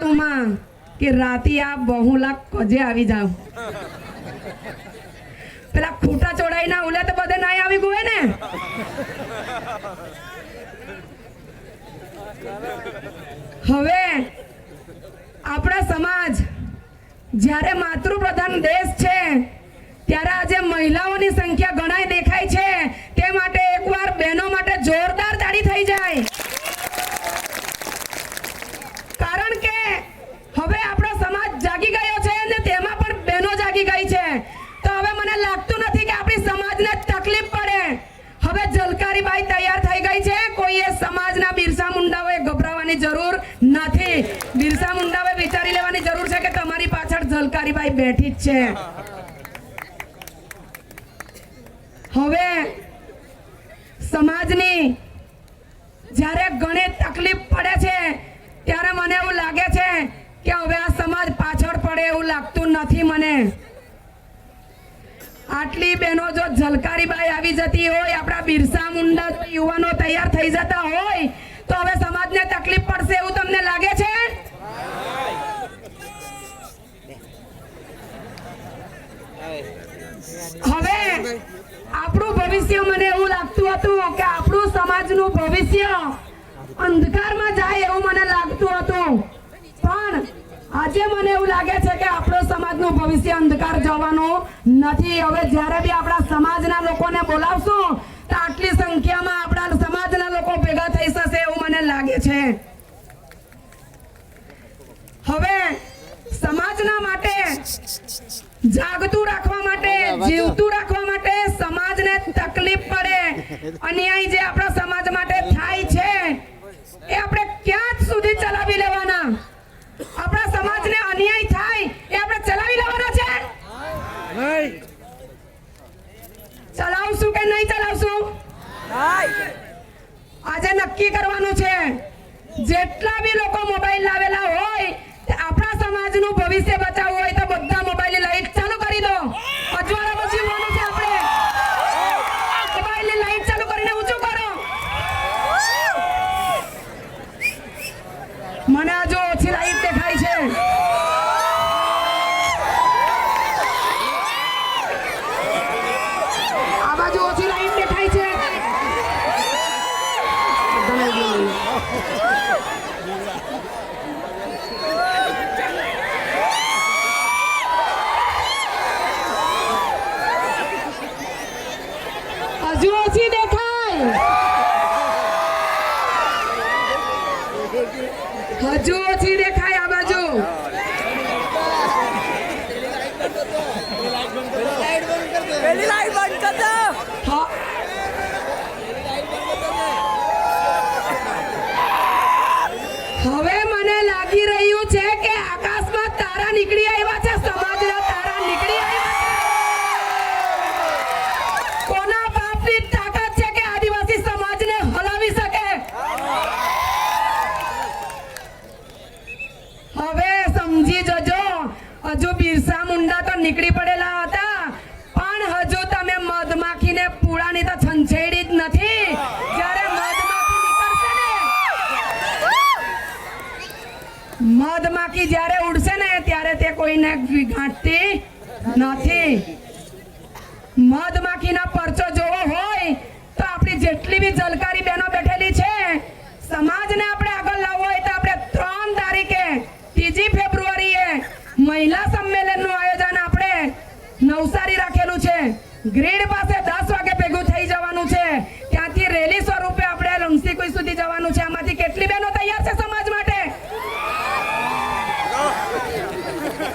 તું માં કે રાતી આ બહુલા કજે આવી જાવ પેલા ખૂટા ચોડાઈ ના ઉલે તો બધે નહીં આવી ગયું ને હવે આપણા સમાજ જ્યારે માતૃપ્રધાન દેશ છે ત્યારે આજે મહિલાઓની સંખ્યા ઘણાય દેખાય છે તે માટે એકવાર બહેનો માટે જોરદાર તાળી થઈ જાય કારણ કે હવે આપણો સમાજ જાગી ગયો છે અને તેમાં પણ બહેનો જાગી ગઈ છે તો હવે મને લાગતું નથી કે આપણી સમાજને તકલીફ પડે હવે ઝલકારીબાઈ તૈયાર થઈ ગઈ છે કોઈએ સમાજના બિરસા મુંડાઓએ ગભરાવાની જરૂર નથી બિરસા મુંડાઓએ વિચારી લેવાની જરૂર છે કે તમારી પાછળ ઝલકારીબાઈ બેઠી જ છે હવે સમાજની જ્યારે ઘણી તકલીફ પડે છે ત્યારે મને એવું લાગે છે કે હવે આ સમાજ પાછળ પડે એવું લાગતું નથી મને આટલી બહેનો જો ઝલકારીબાઈ આવી જતી હોય આપણા બિરસા મુંડા યુવાનો તૈયાર થઈ જતા હોય તો હવે સમાજને તકલીફ પડશે એવું તમને લાગે છે હવે આપણું ભવિષ્ય મને એવું લાગતું હતું કે આપણું સમાજનું ભવિષ્ય અંધકારમાં જાય એવું મને લાગતું હતું પણ આજે મને એવું લાગે છે કે આપણો સમાજનું ભવિષ્ય અંધકાર જવાનું નથી હવે જ્યારે બી આપણા સમાજના લોકોને બોલાવશું તો આટલી સંખ્યામાં આપણા સમાજના લોકો ભેગા થઈ જશે એવું મને લાગે છે હવે સમાજના માટે જાગતું રાખવા માટે જીવતું રાખવા માટે સમાજને તકલીફ પડે અન્યાય જે આપણા સમાજ માટે થાય છે એ આપણે ક્યાં સુધી ચલાવી લેવાના આપણા સમાજને અન્યાય થાય એ આપણે ચલાવી લેવાના છે નહીં ચલાવશું કે નહીં ચલાવશું આજે નક્કી કરવાનું છે જેટલા બી લોકો મોબાઈલ લાવેલા હોય આપણા સમાજનું ભવિષ્ય બચાવવું હોય તો બધા મોબાઈલની લાઈટ ચાલુ કરી દો અજવાળા પછી હોવાનું છે આપણે મોબાઈલની લાઈટ ચાલુ કરીને ઊંચું કરો મને હજુ ઓછી લાઈટ દેખાય છે આ બાજુ ઓછી લાઈટ દેખાય છે હજુ ઓછી દેખાય હજુ ઓછી દેખાય આ બાજુ પેલી લાઈટ બંધ કર દો હવે મને લાગી રહ્યું છે કે આકાશમાં તારા નીકળી આવ્યા છે સમાજના તારા નીકળી આવ્યા છે કોના બાપની તાકાત છે કે આદિવાસી સમાજને હલાવી શકે હવે સમજી જજો હજુ બિરસા મુંડા તો નીકળી પડેલા હતા પણ હજુ તમે મધમાખીને પૂળાની તો છંછેડી જ નથી જ્યારે મધમાખી જ્યારે ઉડશે ને ત્યારે તે કોઈને ગાંઠતી નથી મધમાખીના પરચો જોવો હોય તો આપણી જેટલી બી ઝલકારી બહેનો બેઠેલી છે સમાજને આપણે આગળ લાવવો હોય તો આપણે 3 તારીખે 3 ફેબ્રુઆરીએ મહિલા સંમેલનનું આયોજન આપણે નવસારી રાખેલું છે ગ્રીડ પાસે 10 વાગે ભેગું થઈ જવાનું છે ત્યાંથી રેલી સ્વરૂપે આપણે લંગસીકુઈ સુધી જવાનું છે આમાંથી કેટલી બહેનો તૈયાર છે સમાજ માટે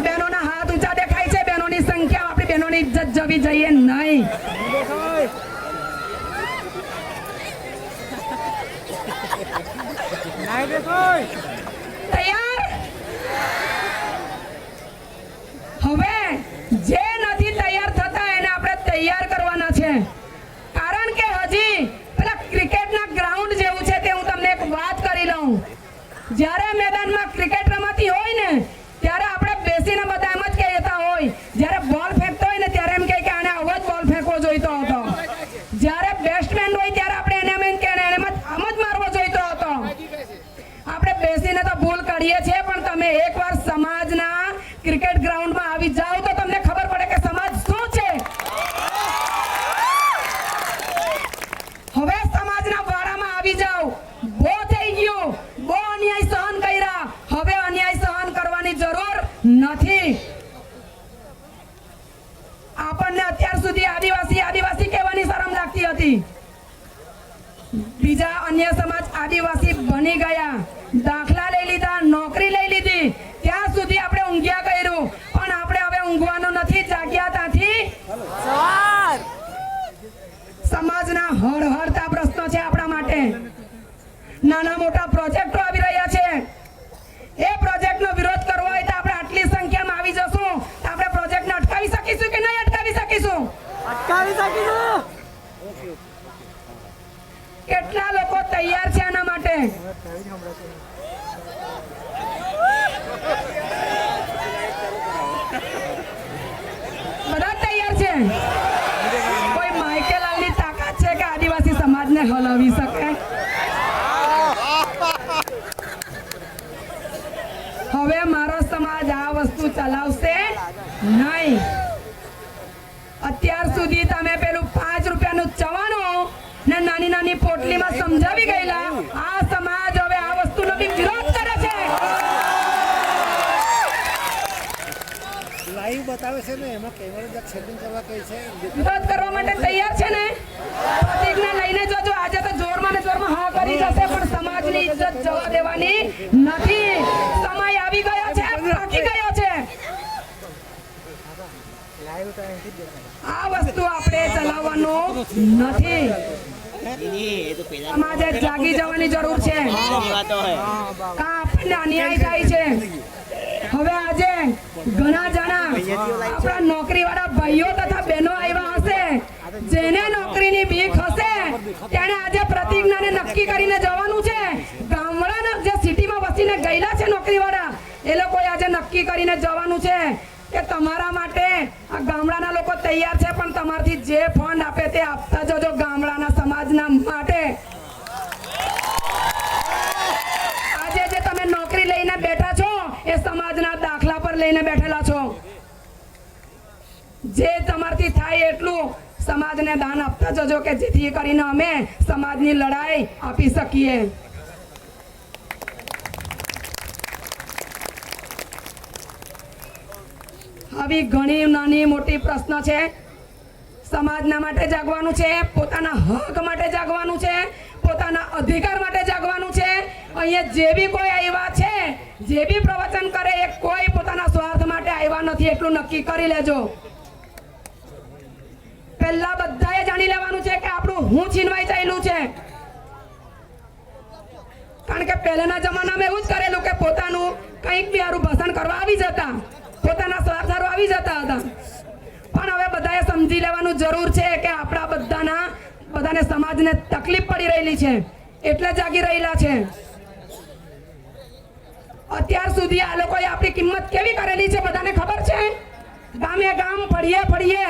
બહેનોના હાથ ઊંચા દેખાય છે બહેનોની સંખ્યા આપણી બહેનોની ઇજ્જત જવી જોઈએ નહીં તૈયાર હવે જે નથી તૈયાર થતા એને આપણે તૈયાર કરવાના છે કારણ કે હજી પેલા ક્રિકેટના ગ્રાઉન્ડ જેવું છે તે હું તમને એક વાત કરી લઉં જ્યારે મેદાનમાં ક્રિકેટ રમાતી હોય ને ત્યારે આપણે બેસીને બધા એમ જ કહેતા હોય જ્યારે બોલ ફેંકતો હોય ને ત્યારે એમ કહે કે આને આવો જ બોલ ફેંકવો જોઈતો હતો જ્યારે બેટ્સમેન હોય ત્યારે આપણે એને એમ કે આમ જ મારવો જોઈતો હતો આપણે બેસી તમે એકવાર સમાજના ક્રિકેટ ગ્રાઉન્ડમાં આવી જાઓ તો તમને ખબર પડે કે સમાજ શું છે. હવે સમાજના વાડામાં આવી જાઓ. બહુ થઈ ગયું, બહુ અન્યાય સહન કર્યા, હવે અન્યાય સહન કરવાની જરૂર નથી. આપણને અત્યાર સુધી આદિવાસી આદિવાસી કહેવાની શરમ લાગતી હતી. બીજા અન્ય સમાજ આદિવાસી બની ગયા, દાખલા લઈ લીધા, નોકરી લઈ લીધી, ત્યાં સુધી આપણે ઊંઘ્યા કર્યું. પણ આપણે હવે ઊંઘવાનું નથી, જાગ્યા ત્યાંથી સવાર. સમાજના હળહળતા પ્રશ્નો છે આપણા માટે. નાના મોટા પ્રોજેક્ટો આવી રહ્યા છે. એ પ્રોજેક્ટનો વિરોધ કરવો હોય તો આપણે આટલી સંખ્યામાં આવી જશું તો આપણે પ્રોજેક્ટને અટકાવી શકીશું કે નહીં અટકાવી શકીશું? અટકાવી શકીશું. કેટલા લોકો તૈયાર છે આના માટે? બધા તૈયાર છે? કોઈ માઇકેલાલની તાકાત છે કે આદિવાસી સમાજને હલાવી શકે? હવે મારો સમાજ આ વસ્તુ ચલાવશે નહીં. અત્યાર સુધી તમે પેલું 5 રૂપિયાનું ચવાનું ને નાની નાની પોટલીમાં સમજાવી ગયેલા. આ સમાજ હવે આ વસ્તુનો બી વિરોધ કરે છે. લાઈવ બતાવે છે ને, એમાં કેમેરા સેટિંગ કરવા કહે છે. વિરોધ કરવા માટે તૈયાર છે ને? પ્રતિજ્ઞા લઈને જજો. આજે તો જોરમાં ને જોરમાં હા કરી જશે, પણ સમાજની ઇજ્જત જવા દેવાની નથી. સમય આવી ગયો છે, પાકી ગયો છે. આ વસ્તુ આપણે ચલાવવાનું નથી. સમાજે જાગી જવાની જરૂર છે. આપણને અન્યાય થાય છે. હવે આજે ઘણા જણા આપણા નોકરીવાળા ભાઈઓ તથા બહેનો આવ્યા હશે, જેને નોકરીની બીક હશે, તેને આજે પ્રતિજ્ઞાને નક્કી કરીને જવાનું છે. ગામડાના જે સિટીમાં વસીને ગયેલા છે નોકરીવાળા, એ લોકોએ આજે નક્કી કરીને જવાનું છે કે તમારા માટે આ ગામડાના લોકો તૈયાર છે, પણ તમારથી જે ફંડ આપે તે આપતા જજો ગામડાના સમાજના માટે. આજે જે તમે નોકરી લઈને બેઠા છો એ સમાજના દાખલા પર લઈને બેઠેલા છો. જે તમારથી થાય એટલું સમાજને દાન આપતા જજો કે જેથી કરીને અમે સમાજની લડાઈ આપી શકીએ. આવી ઘણી નાની મોટી પ્રશ્ન છે. સમાજના માટે જાગવાનું છે, પોતાના હક માટે જાગવાનું છે, પોતાના અધિકાર માટે જાગવાનું છે. અહીંયા જે બી કોઈ આવ્યા છે, જે બી પ્રવચન કરે એ કોઈ પોતાના સ્વાર્થ માટે આવ્યા નથી, એટલું નક્કી કરી લેજો. પહેલા બધાએ જાણી લેવાનું છે કે આપણું હું છીનવાઈ ચાલ્યું છે. કારણ કે પહેલાના જમાનામાં એવું જ કરેલું કે પોતાનું કંઈક બી હારું ભાષણ કરવા આવી જતા, પોતાના સ્વાર્થ હારું આવી જતા હતા. પણ હવે બધાએ સમજી લેવાનું જરૂર છે કે આપણા બધાને સમાજને તકલીફ પડી રહેલી છે, એટલે જાગી રહેલા છે. અત્યાર સુધી આ લોકોએ આપણી કિંમત કેવી કરેલી છે બધાને ખબર છે. ગામે ગામ ફળીએ ફળીએ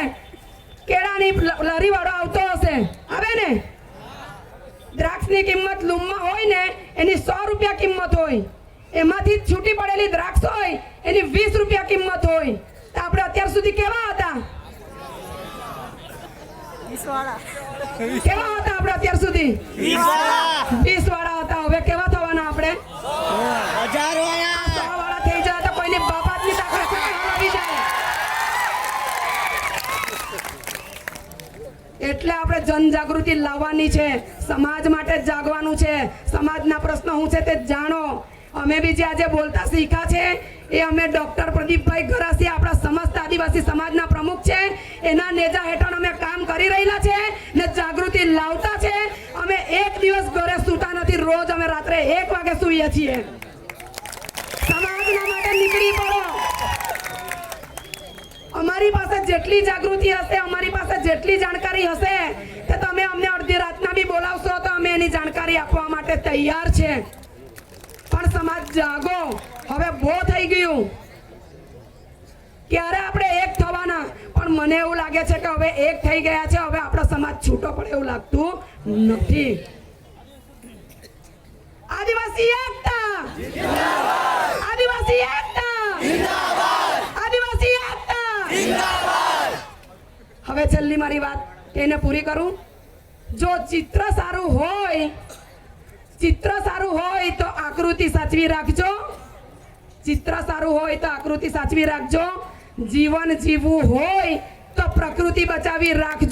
કેળાની લારી વાળો આવતો હશે, આવે ને? દ્રાક્ષની કિંમત લૂમમાં હોય ને એની 100 રૂપિયા કિંમત હોય, એમાંથી છૂટી પડેલી દ્રાક્ષ હોય એની 20 રૂપિયા કિંમત હોય. તો આપણે અત્યાર સુધી કેવા હતા? કેવા હતા આપણે અત્યાર સુધી? 20 વાળા હતા. હવે કેવા થવાના આપણે? 1000 વાળા. 100 વાળા થઈ જાય તો કોઈની બાપાની તાકાત આવી જાય. એટલે આપણે જનજાગૃતિ લાવવાની છે. સમાજ માટે જાગવાનું છે. સમાજના પ્રશ્નો શું છે તે જાણો. અમે બી જે આજે બોલતા શીખ્યા છે એ અમે ડોક્ટર પ્રદીપભાઈ ગરાસી, આપણા સમસ્ત આદિવાસી સમાજના પ્રમુખ છે, એના નેજા હેઠળ અમે કામ કરી રહેલા છે ને જાગૃતિ લાવતા છે. અમે એક દિવસ ઘરે સૂતા નથી. રોજ અમે રાત્રે 1 વાગે સૂઈએ છીએ. સમાજના માટે નીકળી પડો. અમારી પાસે જેટલી જાગૃતિ હશે, અમારી પાસે જેટલી જાણકારી હશે તે તમે અમને અડધી રાતના બી બોલાવશો તો અમે એની જાણકારી આપવા માટે તૈયાર છે. પણ સમાજ જાગો. હવે બહુ થઈ ગયું. ક્યારે આપણે એક થવાના? પણ મને એવું લાગે છે કે હવે એક થઈ ગયા છે. હવે આપણો સમાજ છૂટો પડે એવું લાગતું નથી. આદિવાસી એકતા, આદિવાસી તમારી વાત એને પૂરી કરું. જો ચિત્ર સારું હોય તો આકૃતિ સાચવી રાખજો. ચિત્ર સારું હોય તો આકૃતિ સાચવી રાખજો. જીવન જીવવું હોય તો પ્રકૃતિ બચાવી રાખજો.